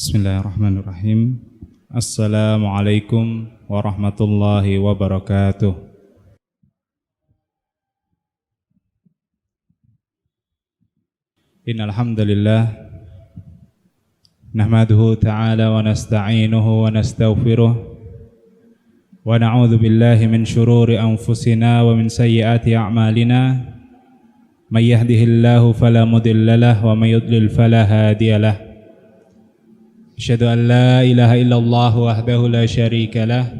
Bismillahirrahmanirrahim. Assalamualaikum warahmatullahi wabarakatuh. Innal hamdalillah nahmaduhu ta'ala wa nasta'inuhu wa nastaghfiruh wa na'udzu billahi min shururi anfusina wa min sayyiati a'malina may yahdihillahu fala mudilla lahu wa may yudlil fala hadiya lahu. Asyhadu an la ilaha illallah wahdahu la syarika lah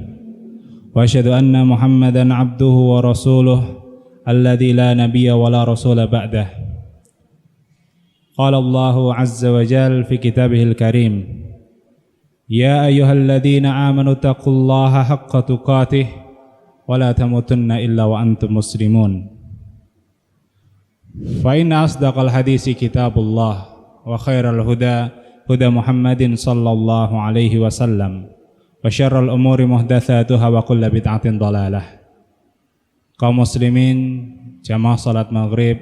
wa asyhadu anna Muhammadan abduhu wa rasuluh alladzi la nabiyya wa la rasula ba'dah. Qala Allahu azza wa jalla fi kitabihil karim, ya ayyuhalladzina amanu taqullaha haqqa tuqatih wa la tamutunna illa wa antum muslimun. Fa inna asdaqal hadisi kitabullah wa khairal huda huda Muhammadin sallallahu alaihi wasallam wa syarrul umuri muhdatsatuha wa kullu bid'atin dhalalah. Kaum muslimin jamaah salat maghrib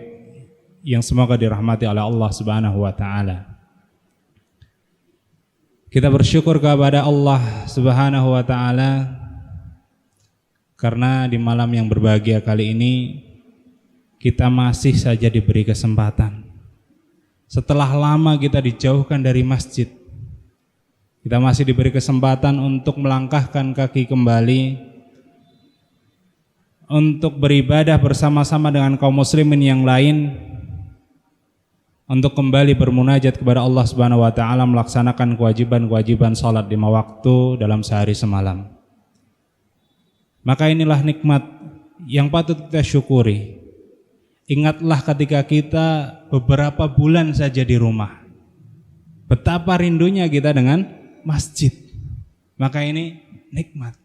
yang semoga dirahmati oleh Allah Subhanahu wa taala. Kita bersyukur kepada Allah Subhanahu wa taala karena di malam yang berbahagia kali ini kita masih saja diberi kesempatan. Setelah lama kita dijauhkan dari masjid, kita masih diberi kesempatan untuk melangkahkan kaki kembali, untuk beribadah bersama-sama dengan kaum muslimin yang lain, untuk kembali bermunajat kepada Allah Subhanahu wa taala, melaksanakan kewajiban-kewajiban salat 5 waktu dalam sehari semalam. Maka inilah nikmat yang patut kita syukuri. Ingatlah ketika kita beberapa bulan saja di rumah, betapa rindunya kita dengan masjid. Maka ini nikmat.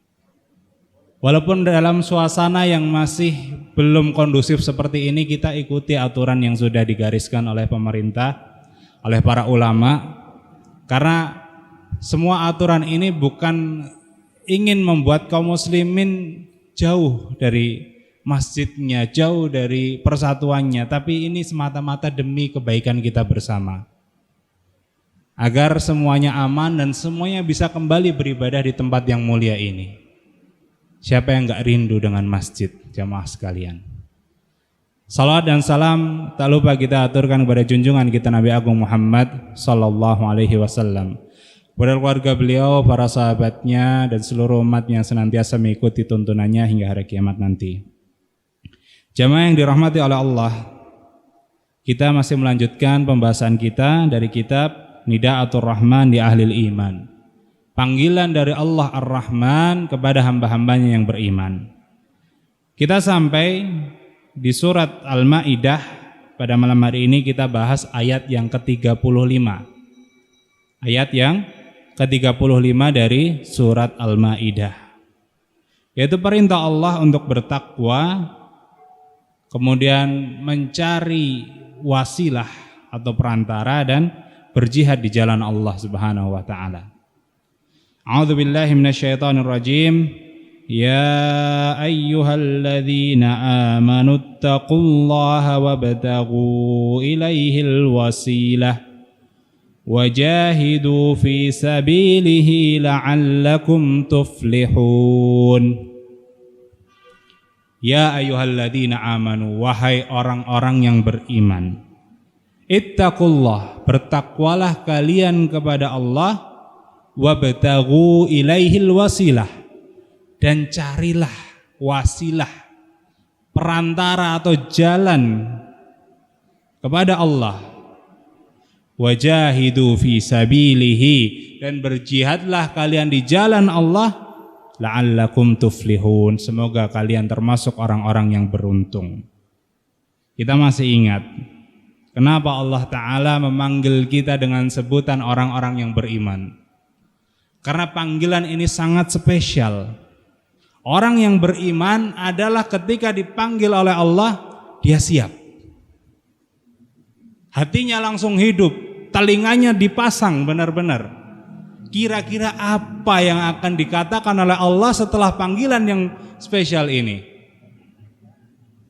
Walaupun dalam suasana yang masih belum kondusif seperti ini, kita ikuti aturan yang sudah digariskan oleh pemerintah, oleh para ulama. Karena semua aturan ini bukan ingin membuat kaum muslimin jauh dari masjidnya, jauh dari persatuannya, tapi ini semata-mata demi kebaikan kita bersama, agar semuanya aman dan semuanya bisa kembali beribadah di tempat yang mulia ini. Siapa yang gak rindu dengan masjid, jamaah sekalian? Salawat dan salam tak lupa kita aturkan kepada junjungan kita Nabi Agung Muhammad sallallahu alaihi wasallam, kepada keluarga beliau, para sahabatnya, dan seluruh umatnya senantiasa mengikuti tuntunannya hingga hari kiamat nanti. Jamaah yang dirahmati oleh Allah, kita masih melanjutkan pembahasan kita dari kitab Nida'atur Rahman di Ahlil Iman, panggilan dari Allah Ar-Rahman kepada hamba-hambanya yang beriman. Kita sampai di surat Al-Ma'idah. Pada malam hari ini kita bahas ayat yang ke-35, ayat yang ke-35 dari surat Al-Ma'idah, yaitu perintah Allah untuk bertakwa, kemudian mencari wasilah atau perantara dan berjihad di jalan Allah Subhanahu wa taala. A'udzubillahi minasyaitonir rajim. Ya ayyuhalladzina amanu taqullaha wabtaghu ilaihil wasilah wajahidu fi sabilihi la'allakum tuflihun. Ya ayyuhalladzina amanu, wahai orang-orang yang beriman, ittaqullah, bertakwalah kalian kepada Allah, wabtaghu ilaihil wasilah, dan carilah wasilah, perantara atau jalan kepada Allah. Wajahidu fi sabilihi, dan berjihadlah kalian di jalan Allah, la'allakum tuflihun, semoga kalian termasuk orang-orang yang beruntung. Kita masih ingat kenapa Allah Ta'ala memanggil kita dengan sebutan orang-orang yang beriman? Karena panggilan ini sangat spesial. Orang yang beriman adalah ketika dipanggil oleh Allah, dia siap. Hatinya langsung hidup, telinganya dipasang benar-benar. Kira-kira apa yang akan dikatakan oleh Allah setelah panggilan yang spesial ini?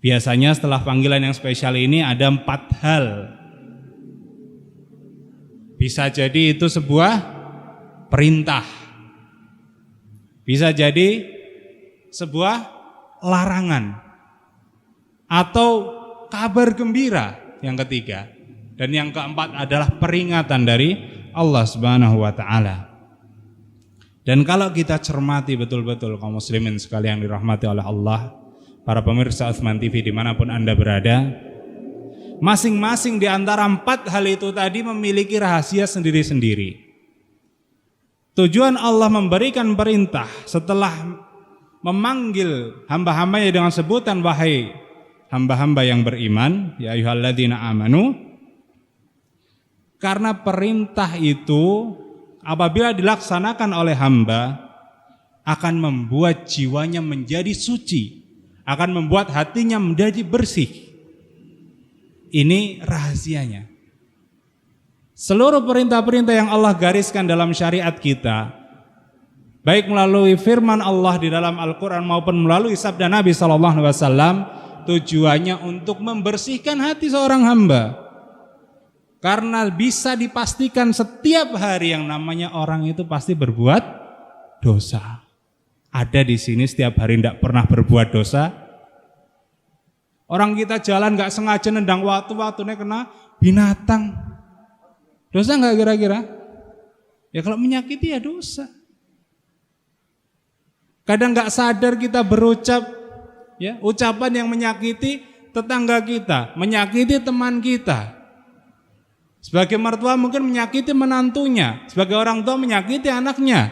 Biasanya setelah panggilan yang spesial ini ada 4 hal. Bisa jadi itu sebuah perintah. Bisa jadi sebuah larangan atau kabar gembira yang ketiga. Dan yang keempat adalah peringatan dari Allah Subhanahu wa taala. Dan kalau kita cermati betul-betul kaum muslimin sekalian yang dirahmati oleh Allah, para pemirsa Utsman TV dimanapun Anda berada, masing-masing di antara 4 hal itu tadi memiliki rahasia sendiri-sendiri. Tujuan Allah memberikan perintah setelah memanggil hamba-hambanya dengan sebutan wahai hamba-hamba yang beriman, ya ayyuhalladzina amanu. Karena perintah itu apabila dilaksanakan oleh hamba akan membuat jiwanya menjadi suci, akan membuat hatinya menjadi bersih. Ini rahasianya. Seluruh perintah-perintah yang Allah gariskan dalam syariat kita, baik melalui firman Allah di dalam Al-Quran maupun melalui sabda Nabi SAW, tujuannya untuk membersihkan hati seorang hamba. Karena bisa dipastikan setiap hari yang namanya orang itu pasti berbuat dosa. Ada di sini setiap hari tidak pernah berbuat dosa. Orang kita jalan nggak sengaja nendang waktu-waktunya kena binatang. Dosa nggak kira-kira? Ya kalau menyakiti ya dosa. Kadang nggak sadar kita berucap, ya ucapan yang menyakiti tetangga kita, menyakiti teman kita. Sebagai mertua mungkin menyakiti menantunya, sebagai orang tua menyakiti anaknya.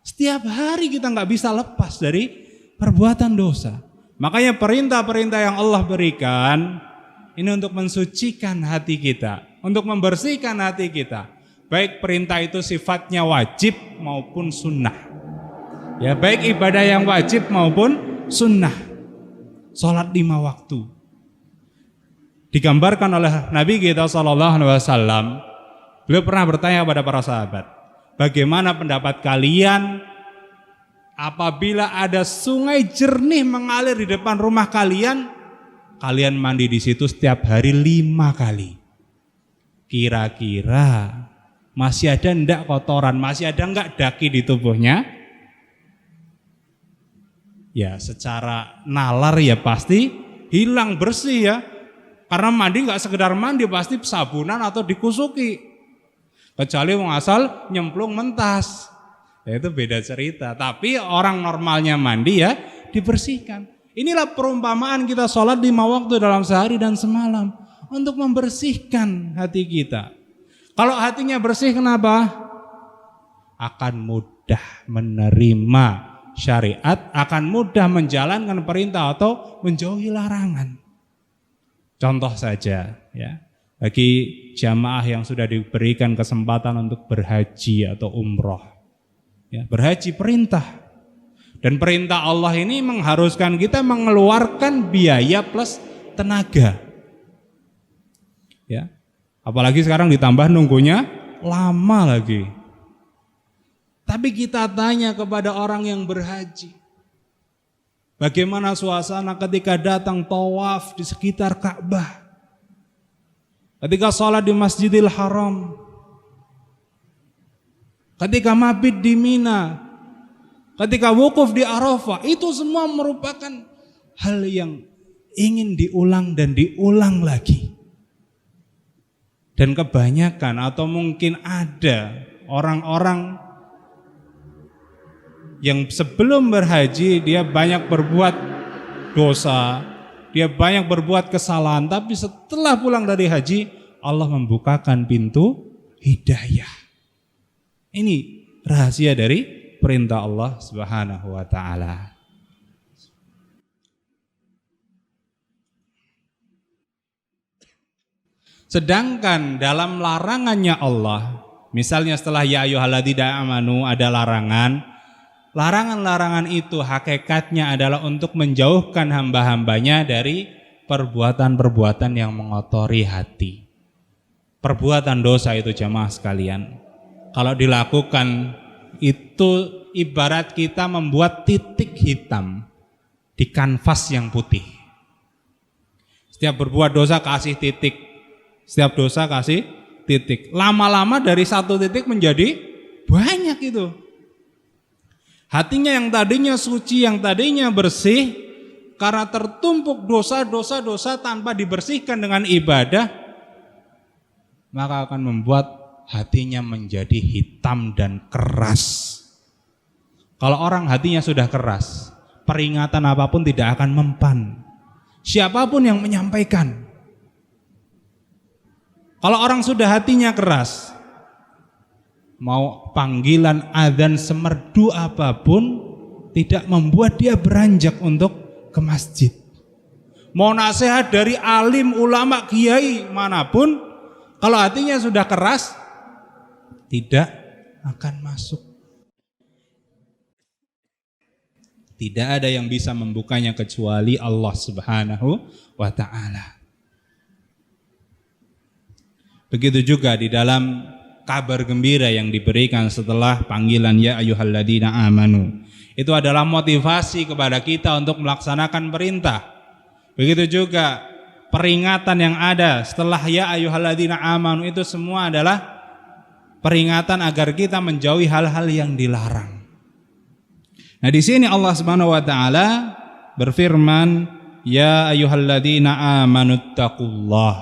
Setiap hari kita nggak bisa lepas dari perbuatan dosa. Makanya perintah-perintah yang Allah berikan ini untuk mensucikan hati kita, untuk membersihkan hati kita. Baik perintah itu sifatnya wajib maupun sunnah. Ya, baik ibadah yang wajib maupun sunnah. Salat 5 waktu. Digambarkan oleh Nabi kita SAW, beliau pernah bertanya kepada para sahabat, bagaimana pendapat kalian apabila ada sungai jernih mengalir di depan rumah kalian, kalian mandi di situ setiap hari 5 kali. Kira-kira masih ada enggak kotoran, masih ada enggak daki di tubuhnya? Ya secara nalar ya pasti hilang, bersih ya. Karena mandi nggak sekedar mandi, pasti sabunan atau dikusuki. Kecuali wong asal nyemplung mentas, ya itu beda cerita. Tapi orang normalnya mandi ya dibersihkan. Inilah perumpamaan kita sholat 5 waktu dalam sehari dan semalam untuk membersihkan hati kita. Kalau hatinya bersih kenapa? Akan mudah menerima syariat, akan mudah menjalankan perintah atau menjauhi larangan. Contoh saja ya, bagi jamaah yang sudah diberikan kesempatan untuk berhaji atau umroh, ya, berhaji perintah, dan perintah Allah ini mengharuskan kita mengeluarkan biaya plus tenaga, ya, apalagi sekarang ditambah nunggunya lama lagi. Tapi kita tanya kepada orang yang berhaji, bagaimana suasana ketika datang tawaf di sekitar Ka'bah, ketika sholat di Masjidil Haram, ketika mabit di Mina, ketika wukuf di Arafah. Itu semua merupakan hal yang ingin diulang dan diulang lagi. Dan kebanyakan atau mungkin ada orang-orang yang sebelum berhaji dia banyak berbuat dosa, dia banyak berbuat kesalahan, tapi setelah pulang dari haji Allah membukakan pintu hidayah. Ini rahasia dari perintah Allah Subhanahu wa taala. Sedangkan dalam larangannya Allah, misalnya setelah ya ayyuhalladzina amanu ada larangan. Larangan-larangan itu hakikatnya adalah untuk menjauhkan hamba-hambanya dari perbuatan-perbuatan yang mengotori hati. Perbuatan dosa itu jamaah sekalian, kalau dilakukan itu ibarat kita membuat titik hitam di kanvas yang putih. Setiap berbuat dosa kasih titik, setiap dosa kasih titik. Lama-lama dari satu titik menjadi banyak itu. Hatinya yang tadinya suci, yang tadinya bersih, karena tertumpuk dosa tanpa dibersihkan dengan ibadah, maka akan membuat hatinya menjadi hitam dan keras. Kalau orang hatinya sudah keras, peringatan apapun tidak akan mempan. Siapapun yang menyampaikan. Kalau orang sudah hatinya keras, mau panggilan adzan semerdu apapun tidak membuat dia beranjak untuk ke masjid. Mau nasihat dari alim, ulama, kiai manapun, kalau hatinya sudah keras tidak akan masuk. Tidak ada yang bisa membukanya kecuali Allah Subhanahu wa ta'ala. Begitu juga di dalam kabar gembira yang diberikan setelah panggilan ya ayyuhalladzina amanu. Itu adalah motivasi kepada kita untuk melaksanakan perintah. Begitu juga peringatan yang ada setelah ya ayyuhalladzina amanu, itu semua adalah peringatan agar kita menjauhi hal-hal yang dilarang. Nah, di sini Allah Subhanahu wa taala berfirman, ya ayyuhalladzina amanuttaqullah.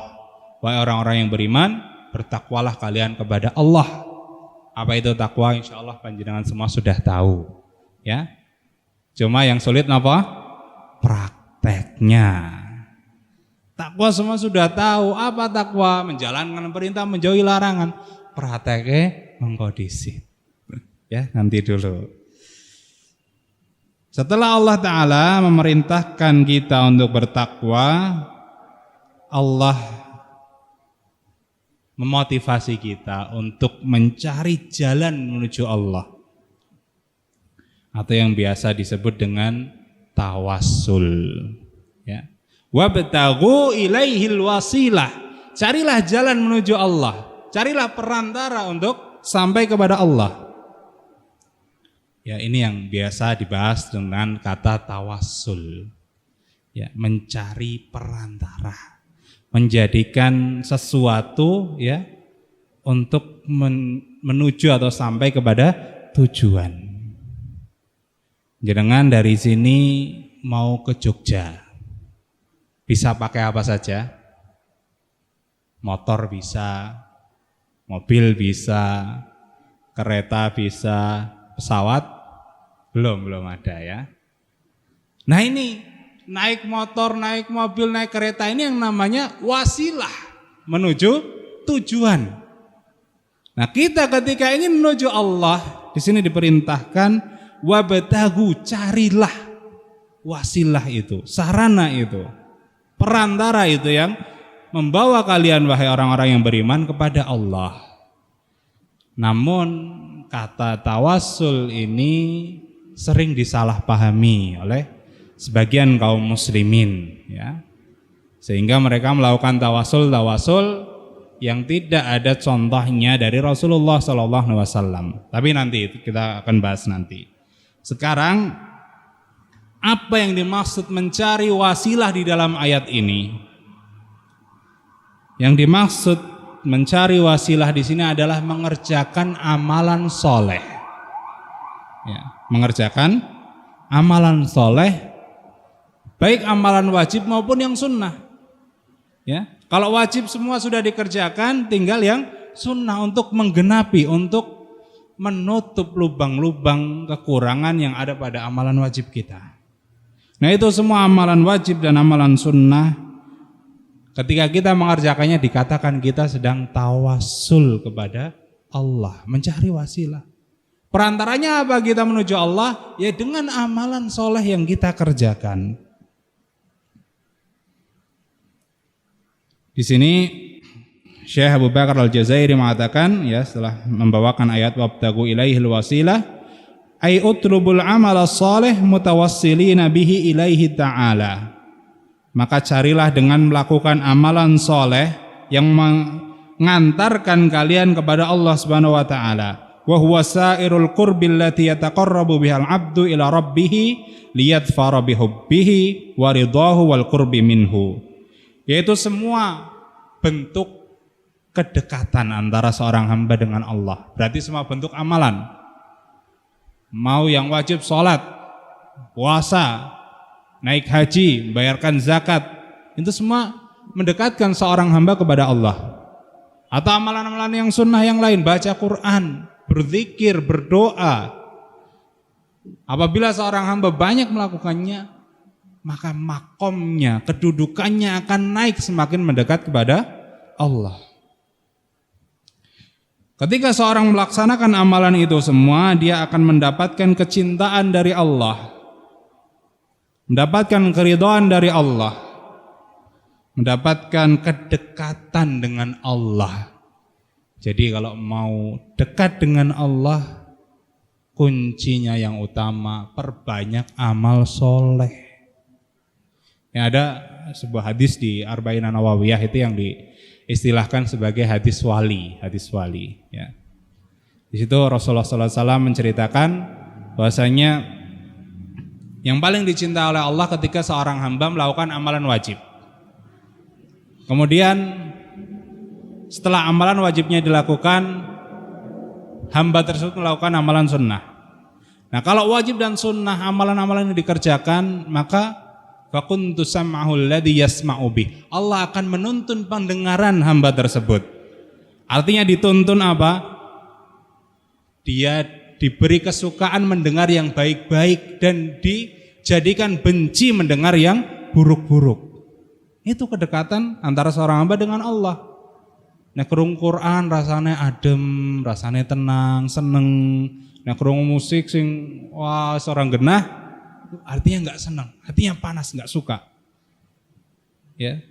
Wahai orang-orang yang beriman, bertakwalah kalian kepada Allah. Apa itu takwa? Insyaallah panjenengan semua sudah tahu, ya. Cuma yang sulit apa? Prakteknya. Takwa semua sudah tahu. Apa takwa? Menjalankan perintah, menjauhi larangan. Prakteknya mengkodisi. Ya, nanti dulu. Setelah Allah Ta'ala memerintahkan kita untuk bertakwa, Allah memotivasi kita untuk mencari jalan menuju Allah, atau yang biasa disebut dengan tawassul, ya. Wabtaghu ilaihil wasilah, carilah jalan menuju Allah, carilah perantara untuk sampai kepada Allah. Ya, ini yang biasa dibahas dengan kata tawassul, ya, mencari perantara, menjadikan sesuatu, ya, untuk menuju atau sampai kepada tujuan. Jenengan dari sini mau ke Jogja, bisa pakai apa saja? Motor bisa, mobil bisa, kereta bisa, pesawat belum ada, ya. Nah, ini naik motor, naik mobil, naik kereta ini yang namanya wasilah menuju tujuan. Nah, kita ketika ingin menuju Allah, di sini diperintahkan wabtaghu, carilah wasilah itu, sarana itu, perantara itu yang membawa kalian wahai orang-orang yang beriman kepada Allah. Namun kata tawassul ini sering disalahpahami oleh sebagian kaum muslimin, ya, sehingga mereka melakukan tawassul yang tidak ada contohnya dari Rasulullah SAW. Tapi nanti kita akan bahas nanti. Sekarang apa yang dimaksud mencari wasilah di dalam ayat ini? Yang dimaksud mencari wasilah di sini adalah mengerjakan amalan soleh, ya, mengerjakan amalan soleh, baik amalan wajib maupun yang sunnah, ya. Kalau wajib semua sudah dikerjakan, tinggal yang sunnah untuk menggenapi, untuk menutup lubang-lubang kekurangan yang ada pada amalan wajib kita. Nah, itu semua amalan wajib dan amalan sunnah, ketika kita mengerjakannya dikatakan kita sedang tawassul kepada Allah, mencari wasilah. Perantaranya apa kita menuju Allah? Ya dengan amalan soleh yang kita kerjakan. Di sini Syekh Abu Bakar Al-Jazairi mengatakan, ya, setelah membawakan ayat wabtaghu ilaihil wasilah, ay utlubul amala shalih mutawassilina bihi ilaihi ta'ala. Maka carilah dengan melakukan amalan soleh yang mengantarkan kalian kepada Allah Subhanahu wa taala. Wa huwa sairul qurbil lati yataqarrabu bihal 'abdu ila rabbih liyadfara bihubbihi wa ridahu wal qurbi minhu. Yaitu semua bentuk kedekatan antara seorang hamba dengan Allah. Berarti semua bentuk amalan. Mau yang wajib sholat, puasa, naik haji, membayarkan zakat, itu semua mendekatkan seorang hamba kepada Allah. Atau amalan-amalan yang sunnah yang lain, baca Quran, berzikir, berdoa. Apabila seorang hamba banyak melakukannya, maka makomnya, kedudukannya akan naik semakin mendekat kepada Allah. Ketika seorang melaksanakan amalan itu semua, dia akan mendapatkan kecintaan dari Allah, mendapatkan keridhaan dari Allah, mendapatkan kedekatan dengan Allah. Jadi kalau mau dekat dengan Allah, kuncinya yang utama perbanyak amal soleh. Yang ada sebuah hadis di Arba'in An-Nawawiyah itu yang diistilahkan sebagai hadis wali, ya. Di situ Rasulullah SAW menceritakan bahwasanya yang paling dicintai oleh Allah ketika seorang hamba melakukan amalan wajib. Kemudian setelah amalan wajibnya dilakukan, hamba tersebut melakukan amalan sunnah. Nah, kalau wajib dan sunnah amalan-amalan yang dikerjakan, maka fakuntu sam'ahu alladhi yasma'u bih. Allah akan menuntun pendengaran hamba tersebut. Artinya dituntun apa? Dia diberi kesukaan mendengar yang baik-baik dan dijadikan benci mendengar yang buruk-buruk. Itu kedekatan antara seorang hamba dengan Allah. Nek krungu Quran rasane adem, rasane tenang, seneng. Nek krungu musik sing wah seorang genah, artinya enggak senang, artinya panas, enggak suka. Ya.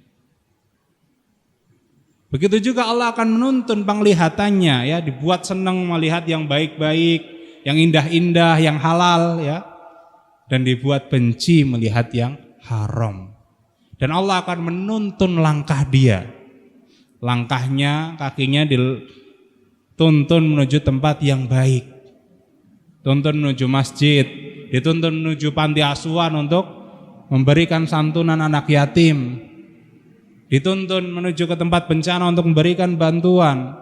Begitu juga Allah akan menuntun penglihatannya, ya, dibuat senang melihat yang baik-baik, yang indah-indah, yang halal, ya. Dan dibuat benci melihat yang haram. Dan Allah akan menuntun langkah dia. Langkahnya, kakinya dituntun menuju tempat yang baik. Tuntun menuju masjid, dituntun menuju panti asuhan untuk memberikan santunan anak yatim. Dituntun menuju ke tempat bencana untuk memberikan bantuan.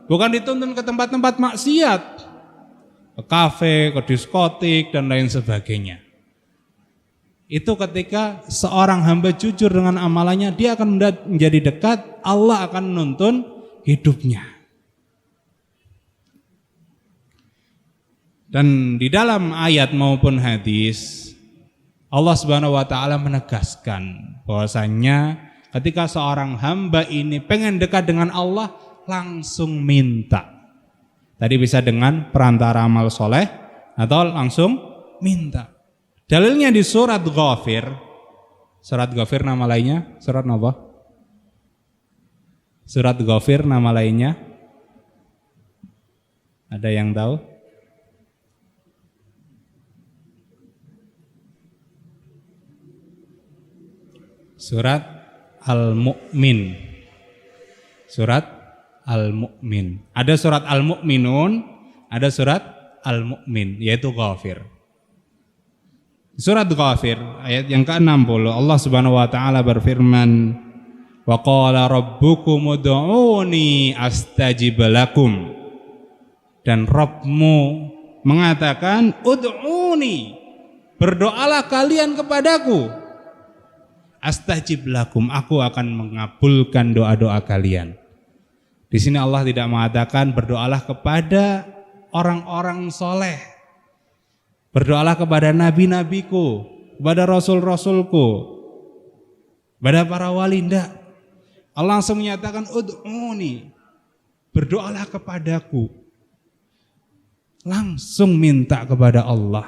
Bukan dituntun ke tempat-tempat maksiat, ke kafe, ke diskotik dan lain sebagainya. Itu ketika seorang hamba jujur dengan amalannya, dia akan menjadi dekat, Allah akan menuntun hidupnya. Dan di dalam ayat maupun hadis, Allah Subhanahu wa taala menegaskan bahwasanya ketika seorang hamba ini pengen dekat dengan Allah, langsung minta. Tadi bisa dengan perantara amal soleh atau langsung minta. Dalilnya di surat Ghafir. Surat Ghafir nama lainnya surat apa? Surat Ghafir nama lainnya ada yang tahu? Surat Al-Mu'min. Surat Al-Mu'min. Ada surat Al-Mu'minun, ada surat Al-Mu'min, yaitu Ghafir. Surat Ghafir ayat yang ke-60, Allah Subhanahu wa taala berfirman, "Wa qala rabbukum ud'uni astajib lakum." Dan Rabbmu mengatakan, "Ud'uni." Berdoalah kalian kepadaku. Astajib lakum, aku akan mengabulkan doa-doa kalian. Di sini Allah tidak mengatakan berdoalah kepada orang-orang soleh. Berdoalah kepada nabi-nabiku, kepada rasul-rasulku, kepada para wali, enggak. Allah langsung menyatakan ud'uni, berdoalah kepadaku. Langsung minta kepada Allah.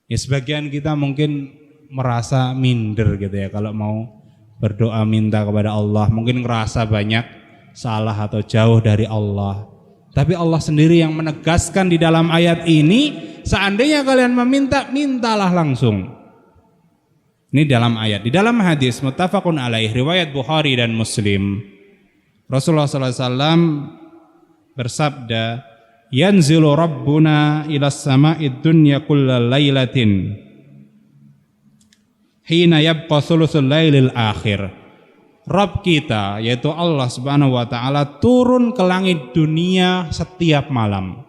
Ya, sebagian kita mungkin merasa minder gitu ya kalau mau berdoa minta kepada Allah, mungkin ngerasa banyak salah atau jauh dari Allah. Tapi Allah sendiri yang menegaskan di dalam ayat ini, seandainya kalian meminta, mintalah langsung. Ini dalam ayat. Di dalam hadis muttafaqun alaih riwayat Bukhari dan Muslim, Rasulullah SAW bersabda, "Yanzilu Rabbuna ila sama'id dunya kullal lailatin hina yabqa thuluthul lailil akhir." Rabb kita yaitu Allah Subhanahu wa taala turun ke langit dunia setiap malam.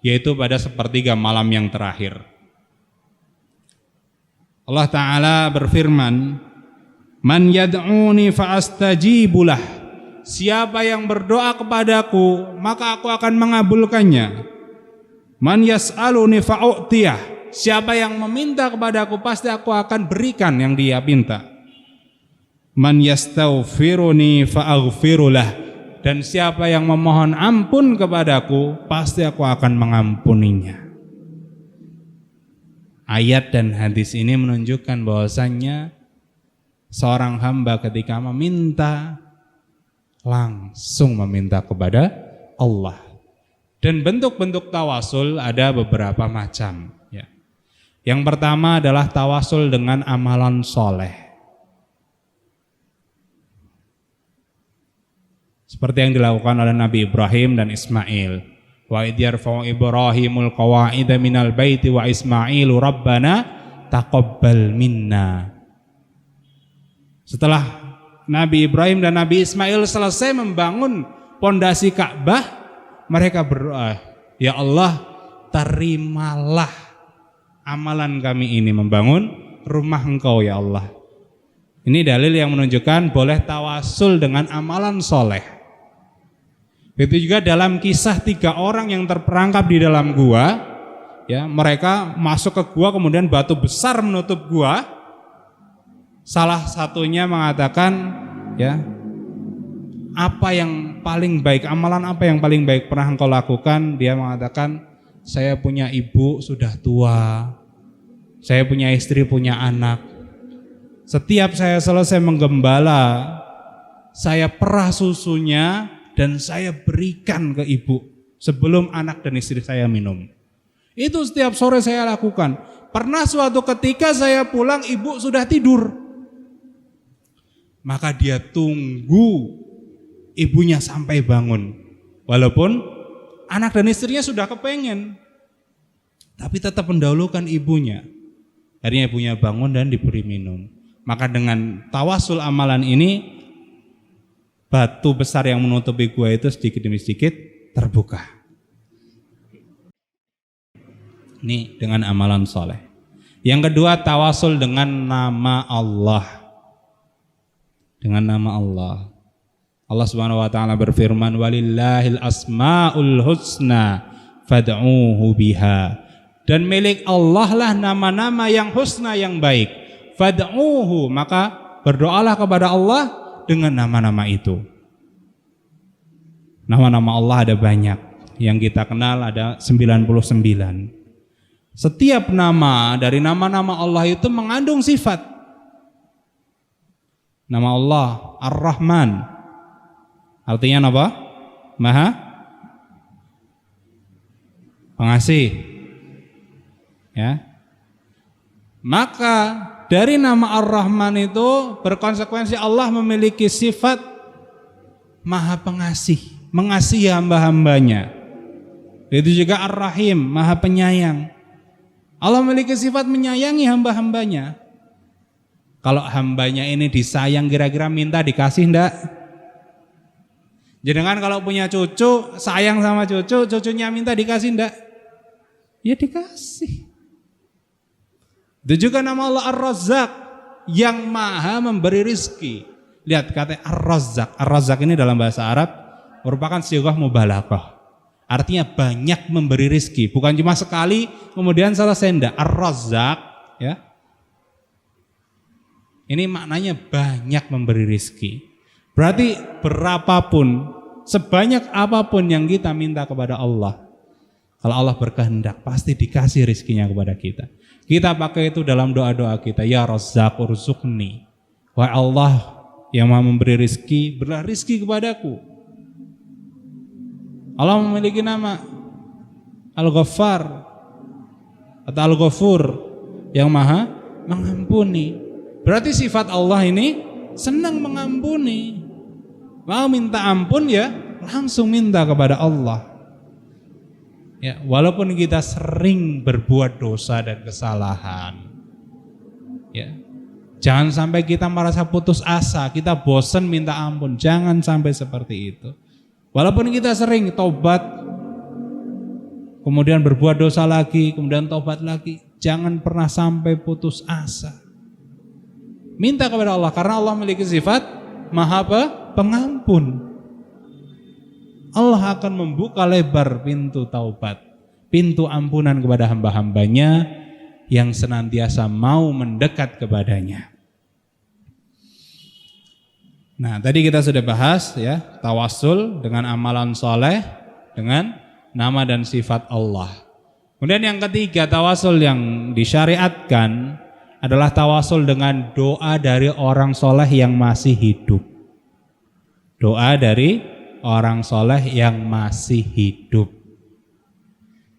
yaitu pada sepertiga malam yang terakhir. Allah Ta'ala berfirman, "Man yad'uni fa'astajibulah." Siapa yang berdoa kepadaku, maka aku akan mengabulkannya. "Man yas'aluni fa'u'tiyah." Siapa yang meminta kepadaku, pasti aku akan berikan yang dia minta. "Man yastaghfiruni fa'aghfirulah." Dan siapa yang memohon ampun kepadaku, pasti aku akan mengampuninya. Ayat dan hadis ini menunjukkan bahwasannya seorang hamba ketika meminta, langsung meminta kepada Allah. Dan bentuk-bentuk tawasul ada beberapa macam. Ya. Yang pertama adalah tawasul dengan amalan soleh. Seperti yang dilakukan oleh Nabi Ibrahim dan Ismail. Wa idh yarfa'u Ibrahimul qawa'ida minal baiti wa Ismailu rabbana taqabbal minna. Setelah Nabi Ibrahim dan Nabi Ismail selesai membangun pondasi Ka'bah, mereka berdoa, "Ya Allah, terimalah amalan kami ini membangun rumah Engkau ya Allah." Ini dalil yang menunjukkan boleh tawasul dengan amalan soleh. Itu juga dalam kisah 3 orang yang terperangkap di dalam gua, ya, mereka masuk ke gua kemudian batu besar menutup gua. Salah satunya mengatakan, ya, apa yang paling baik, amalan apa yang paling baik pernah engkau lakukan? Dia mengatakan, saya punya ibu sudah tua, saya punya istri, punya anak. Setiap saya selesai menggembala, saya perah susunya dan saya berikan ke ibu sebelum anak dan istri saya minum. Itu setiap sore saya lakukan. Pernah suatu ketika saya pulang, ibu sudah tidur. Maka dia tunggu ibunya sampai bangun. Walaupun anak dan istrinya sudah kepengen, tapi tetap mendahulukan ibunya. Akhirnya ibunya bangun dan diberi minum. Maka dengan tawasul amalan ini, batu besar yang menutupi gua itu sedikit demi sedikit terbuka. Ini dengan amalan soleh. Yang kedua, tawasul dengan nama Allah. Dengan nama Allah. Allah Subhanahu wa taala berfirman, "Walillahil asmaul husna fad'uuhu biha." Dan milik Allah lah nama-nama yang husna, yang baik. Fad'uuhu, maka berdoalah kepada Allah dengan nama-nama itu. Nama-nama Allah ada banyak. Yang kita kenal ada 99. Setiap nama dari nama-nama Allah itu mengandung sifat. Nama Allah Ar-Rahman, artinya apa? Maha Pengasih. Ya. Maka dari nama Ar-Rahman itu berkonsekuensi Allah memiliki sifat Maha Pengasih, mengasihi hamba-hambanya. Itu juga Ar-Rahim, Maha Penyayang. Allah memiliki sifat menyayangi hamba-hambanya. Kalau hambanya ini disayang, kira-kira minta dikasih enggak? Jangan kalau punya cucu, sayang sama cucu, cucunya minta dikasih enggak? Ya dikasih. Itu juga nama Allah Ar-Razzaq, yang maha memberi rizki. Lihat kata Ar-Razzaq. Ar-Razzaq ini dalam bahasa Arab merupakan sighah mubalaghah. Artinya banyak memberi rizki, bukan cuma sekali kemudian selesai enggak. Ar-Razzaq, ya. Ini maknanya banyak memberi rizki. Berarti berapapun, sebanyak apapun yang kita minta kepada Allah, kalau Allah berkehendak pasti dikasih rizkinya kepada kita. Kita pakai itu dalam doa-doa kita. Ya Razzaq urzuqni. Wahai Allah yang maha memberi rizki, berilah rizki kepadaku. Allah memiliki nama Al-Ghaffar atau Al-Ghafur, yang maha mengampuni. Berarti sifat Allah ini senang mengampuni. Mau minta ampun ya langsung minta kepada Allah. Ya, walaupun kita sering berbuat dosa dan kesalahan, ya, jangan sampai kita merasa putus asa, kita bosan minta ampun. Jangan sampai seperti itu. Walaupun kita sering tobat, kemudian berbuat dosa lagi, kemudian tobat lagi. Jangan pernah sampai putus asa. Minta kepada Allah karena Allah memiliki sifat Maha Pengampun. Allah akan membuka lebar pintu taubat, pintu ampunan kepada hamba-hambanya yang senantiasa mau mendekat kepadanya. Nah, tadi kita sudah bahas ya, tawassul dengan amalan soleh, dengan nama dan sifat Allah. Kemudian yang ketiga, tawassul yang disyariatkan adalah tawassul dengan doa dari orang soleh yang masih hidup. Doa dari orang soleh yang masih hidup.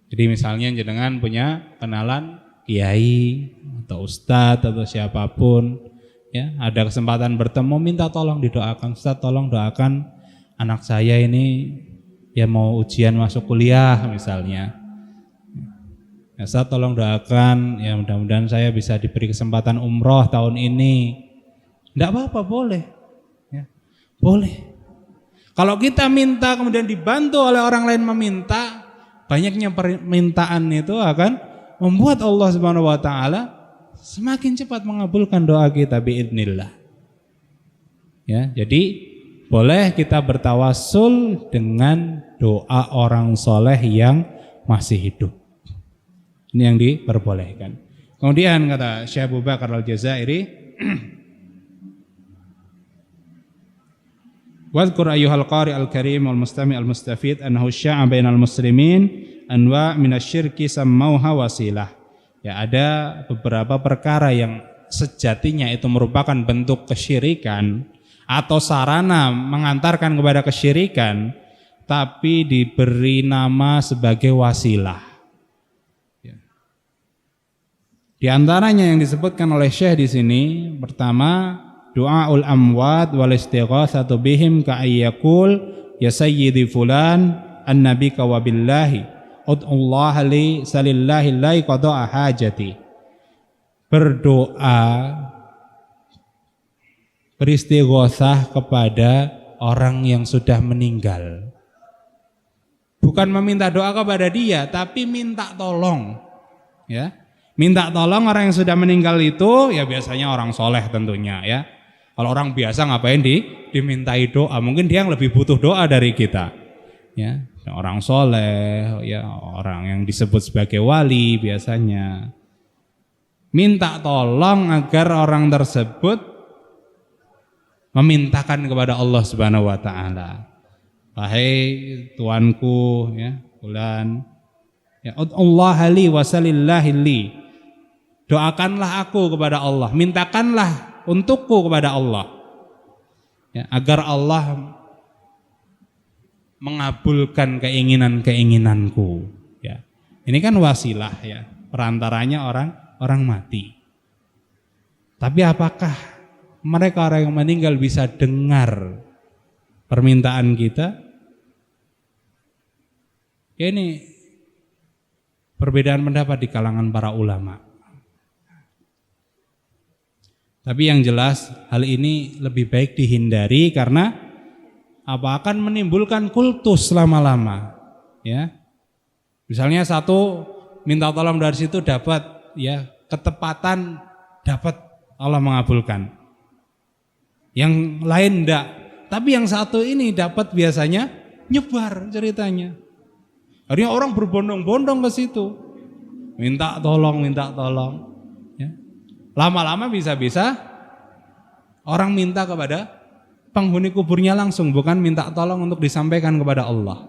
Jadi misalnya jenengan punya kenalan kiai atau ustadz atau siapapun, ya, ada kesempatan bertemu, minta tolong didoakan, Ustaz tolong doakan anak saya ini ya mau ujian masuk kuliah misalnya. Ya, Ustaz tolong doakan ya mudah-mudahan saya bisa diberi kesempatan umroh tahun ini. Enggak apa-apa, boleh. Ya, boleh. Kalau kita minta kemudian dibantu oleh orang lain meminta, banyaknya permintaan itu akan membuat Allah Subhanahu wa taala semakin cepat mengabulkan doa kita biidznillah. Ya, jadi boleh kita bertawassul dengan doa orang soleh yang masih hidup. Ini yang diperbolehkan. Kemudian kata Syekh Abu Bakar Al-Jazairi, wadhkur ayyuhal qari al-karim wal mustami' al-mustafid annahu sya'a bainal muslimin anwa' minasyirki sammauha wasilah. Ya, ada beberapa perkara yang sejatinya itu merupakan bentuk kesyirikan atau sarana mengantarkan kepada kesyirikan, tapi diberi nama sebagai wasilah. Ya. Di antaranya yang disebutkan oleh Syekh di sini, pertama du'aul amwat wal istighatsatu bihim ka ayyakul ya sayyidi fulan annabika wa billahi ud'ullaha li salillahi la qada'a hajati. Berdoa, beristighosah kepada orang yang sudah meninggal. Bukan meminta doa kepada dia, tapi minta tolong. Ya, minta tolong orang yang sudah meninggal itu ya biasanya orang soleh tentunya ya. Kalau orang biasa ngapain dimintai doa? Mungkin dia yang lebih butuh doa dari kita. Ya, orang soleh, ya orang yang disebut sebagai wali biasanya. Minta tolong agar orang tersebut memintakan kepada Allah Subhanahu wa taala. Wahai tuanku ya, fulan, ya Allah li wasalillahi li. Doakanlah aku kepada Allah, mintakanlah untukku kepada Allah. Ya, agar Allah mengabulkan keinginan-keinginanku. Ya. Ini kan wasilah ya, perantaranya orang mati. Tapi apakah mereka orang yang meninggal bisa dengar permintaan kita? Ya, ini perbedaan pendapat di kalangan para ulama. Tapi yang jelas hal ini lebih baik dihindari karena akan menimbulkan kultus lama-lama. Ya, misalnya satu minta tolong dari situ dapat, ya ketepatan dapat Allah mengabulkan. Yang lain enggak. Tapi yang satu ini dapat biasanya nyebar ceritanya. Akhirnya orang berbondong-bondong ke situ. Minta tolong. Ya. Lama-lama bisa-bisa orang minta kepada penghuni kuburnya langsung, bukan minta tolong untuk disampaikan kepada Allah.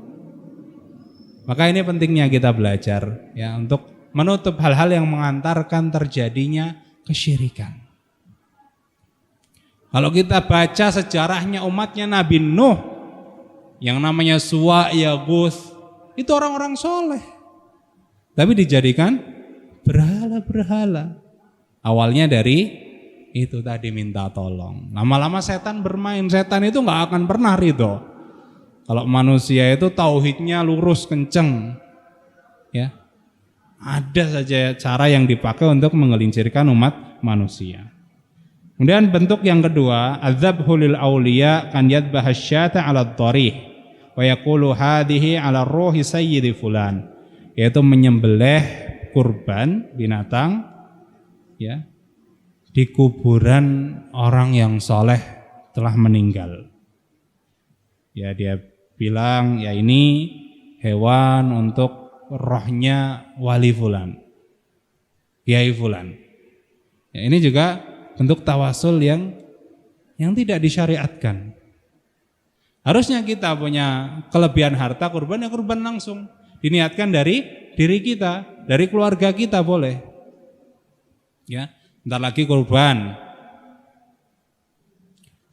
Maka ini pentingnya kita belajar ya untuk menutup hal-hal yang mengantarkan terjadinya kesyirikan. Kalau kita baca sejarahnya umatnya Nabi Nuh yang namanya Suwa, Yaghus, itu orang-orang soleh, tapi dijadikan berhala-berhala. Awalnya dari itu tadi minta tolong. Lama-lama setan bermain. Setan itu nggak akan pernah ridho kalau manusia itu tauhidnya lurus kenceng. Ya, ada saja cara yang dipakai untuk menggelincirkan umat manusia. Kemudian bentuk yang kedua, adzabhu lil auliya kan yadbah asyata 'ala dharih wa yaqulu hadhihi 'ala ruhi sayyidi fulan. yaitu menyembelih kurban binatang ya di kuburan orang yang soleh telah meninggal. Ya dia bilang ya ini hewan untuk rohnya wali fulan, kiai fulan. Ya, ini juga bentuk tawasul yang tidak disyariatkan. Harusnya kita punya kelebihan harta kurban, ya kurban langsung. Diniatkan dari diri kita, dari keluarga kita boleh. Ya, bentar lagi kurban.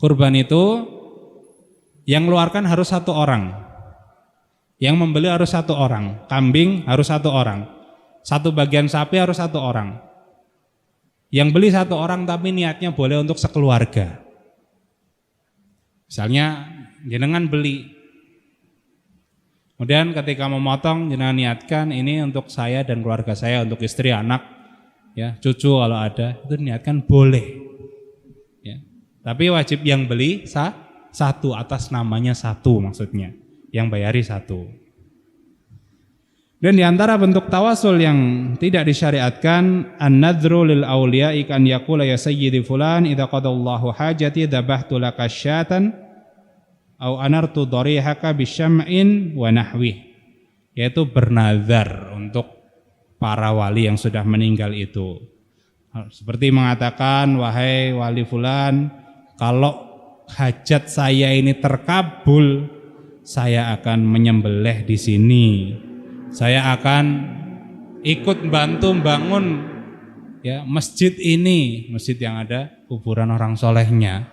Kurban itu yang keluarkan harus 1 orang. Yang membeli harus 1 orang. Kambing harus 1 orang. 1 bagian sapi harus 1 orang. Yang beli 1 orang tapi niatnya boleh untuk sekeluarga. Misalnya jenengan beli, kemudian ketika memotong jenengan niatkan ini untuk saya dan keluarga saya, untuk istri, anak, ya cucu kalau ada, itu niatkan boleh. Ya. Tapi wajib yang beli 1 atas namanya 1 maksudnya, yang bayari 1. Dan diantara bentuk tawasul yang tidak disyariatkan an-nadhru lil awliya'i kan yaqula ya sayyidi fulan idza qadallahu hajati dzabahtu laka syatan au anartu dharihaka bisyam'in wa nahwih, yaitu bernazar untuk para wali yang sudah meninggal itu. Seperti mengatakan, wahai wali fulan, kalau hajat saya ini terkabul, saya akan menyembelih di sini. Saya akan ikut bantu bangun ya masjid ini, masjid yang ada kuburan orang solehnya.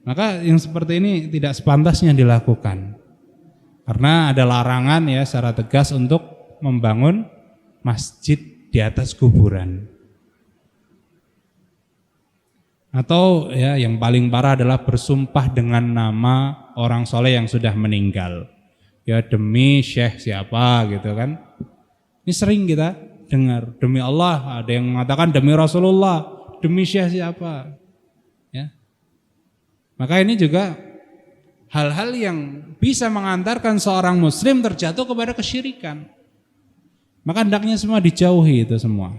Maka yang seperti ini tidak sepantasnya dilakukan, karena ada larangan ya secara tegas untuk membangun masjid di atas kuburan. Atau ya yang paling parah adalah bersumpah dengan nama orang soleh yang sudah meninggal. Ya demi syekh siapa gitu kan. Ini sering kita dengar, demi Allah, ada yang mengatakan demi Rasulullah, demi syekh siapa. Ya. Maka ini juga hal-hal yang bisa mengantarkan seorang muslim terjatuh kepada kesyirikan. Maka hendaknya semua dijauhi itu semua.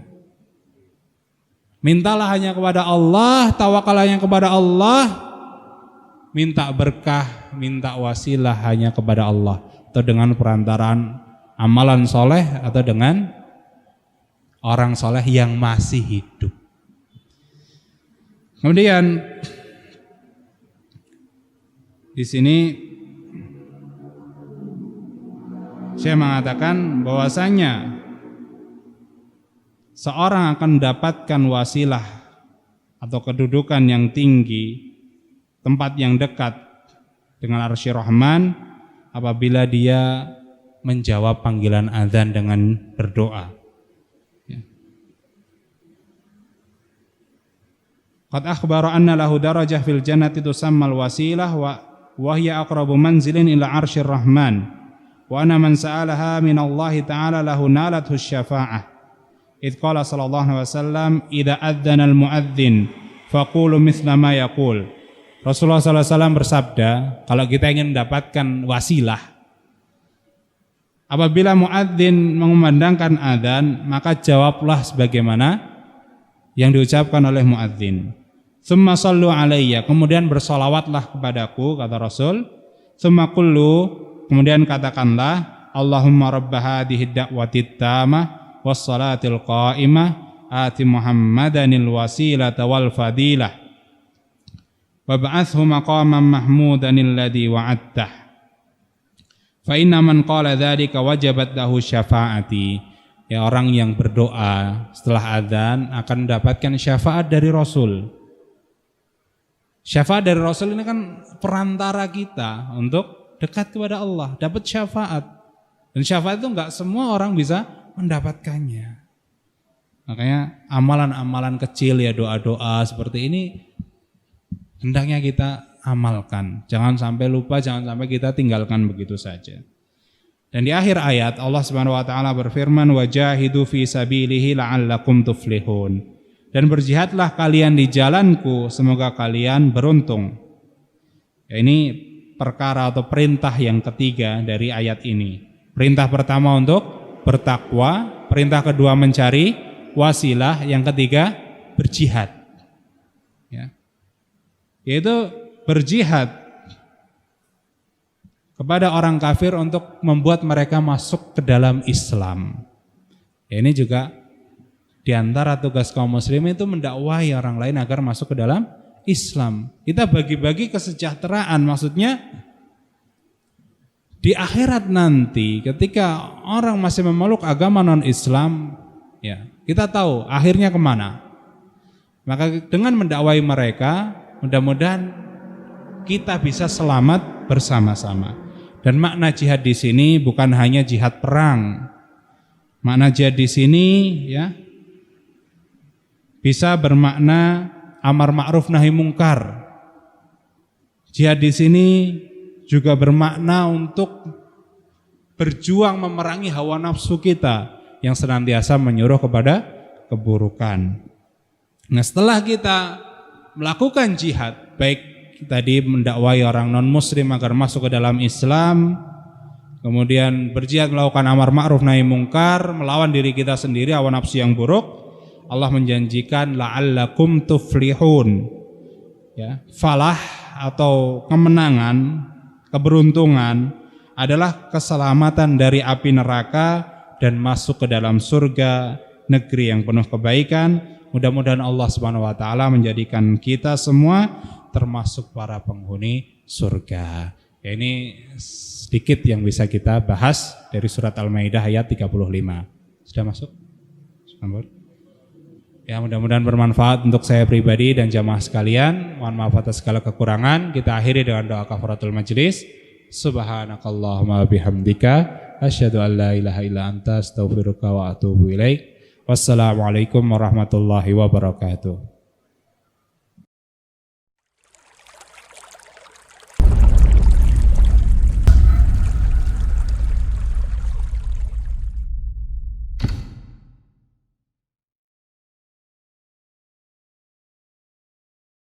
Mintalah hanya kepada Allah, tawakal hanya kepada Allah, minta berkah, minta wasilah hanya kepada Allah, atau dengan perantaraan amalan soleh atau dengan orang soleh yang masih hidup. Kemudian di sini saya mengatakan bahwasanya seorang akan mendapatkan wasilah atau kedudukan yang tinggi, tempat yang dekat dengan Arsy Rahman apabila dia menjawab panggilan azan dengan berdoa. Qad akhbara anna lahu darajah fil jannati tusammal wasilah wa hiya aqrabu manzilin ila Arsyir Rahman wa anna man sa'alaha min Allah ta'ala lahu nalathu syafa'ah. Idh qala sallallahu alaihi wasallam idza adzana al-muadzin faqulu mithla ma yaqul. Rasulullah sallallahu alaihi wasallam bersabda, kalau kita ingin mendapatkan wasilah, apabila muadzin mengumandangkan adzan, maka jawablah sebagaimana yang diucapkan oleh muadzin. Tsumma shallu alayya, kemudian bersolawatlah kepadaku, kata Rasul. Tsumma qullu, kemudian katakanlah, Allahumma rabba hadhihi da'watid tamah wassalatil qa'imah ati Muhammadanil wasilata wal fadilah wab'athhu maqaman mahmudanil ladzi wa'adtah fa inna man qala dzalika wajabat lahu syafaati. Ya, orang yang berdoa setelah azan akan mendapatkan syafaat dari Rasul. Syafaat dari Rasul ini kan perantara kita untuk dekat kepada Allah, dapat syafaat. Dan syafaat itu enggak semua orang bisa mendapatkannya. Makanya amalan-amalan kecil ya, doa-doa seperti ini hendaknya kita amalkan. Jangan sampai lupa, jangan sampai kita tinggalkan begitu saja. Dan di akhir ayat Allah Subhanahu wa taala berfirman, wajahidu fi sabilihi la'allakum tuflihun. Dan berjihadlah kalian di jalanku, semoga kalian beruntung. Ya, ini perkara atau perintah yang ketiga dari ayat ini. Perintah pertama untuk bertakwa, perintah kedua mencari wasilah, yang ketiga berjihad. Ya. Yaitu berjihad kepada orang kafir untuk membuat mereka masuk ke dalam Islam. Ya, ini juga diantara tugas kaum muslimin itu mendakwahi orang lain agar masuk ke dalam Islam. Kita bagi-bagi kesejahteraan, maksudnya di akhirat nanti ketika orang masih memeluk agama non-Islam, ya, kita tahu akhirnya kemana. Maka dengan mendakwahi mereka, mudah-mudahan kita bisa selamat bersama-sama. Dan makna jihad di sini bukan hanya jihad perang. Makna jihad di sini ya bisa bermakna amar ma'ruf nahi mungkar. Jihad di sini juga bermakna untuk berjuang memerangi hawa nafsu kita yang senantiasa menyuruh kepada keburukan. Nah, setelah kita melakukan jihad, baik tadi mendakwahi orang non muslim agar masuk ke dalam Islam, kemudian berjihad melakukan amar ma'ruf nahi mungkar, melawan diri kita sendiri hawa nafsu yang buruk, Allah menjanjikan la'allakum tuflihun. Ya, falah atau kemenangan, keberuntungan adalah keselamatan dari api neraka dan masuk ke dalam surga, negeri yang penuh kebaikan. Mudah-mudahan Allah Subhanahu wa taala menjadikan kita semua termasuk para penghuni surga. Ya, ini sedikit yang bisa kita bahas dari surat Al-Maidah ayat 35. Sudah masuk? Ya, mudah-mudahan bermanfaat untuk saya pribadi dan jamaah sekalian. Mohon maaf atas segala kekurangan. Kita akhiri dengan doa kafaratul majlis. Subhanakallahumma bihamdika asyhadu an la ilaha illa anta astaghfiruka wa atubu ilaik. Wassalamualaikum warahmatullahi wabarakatuh.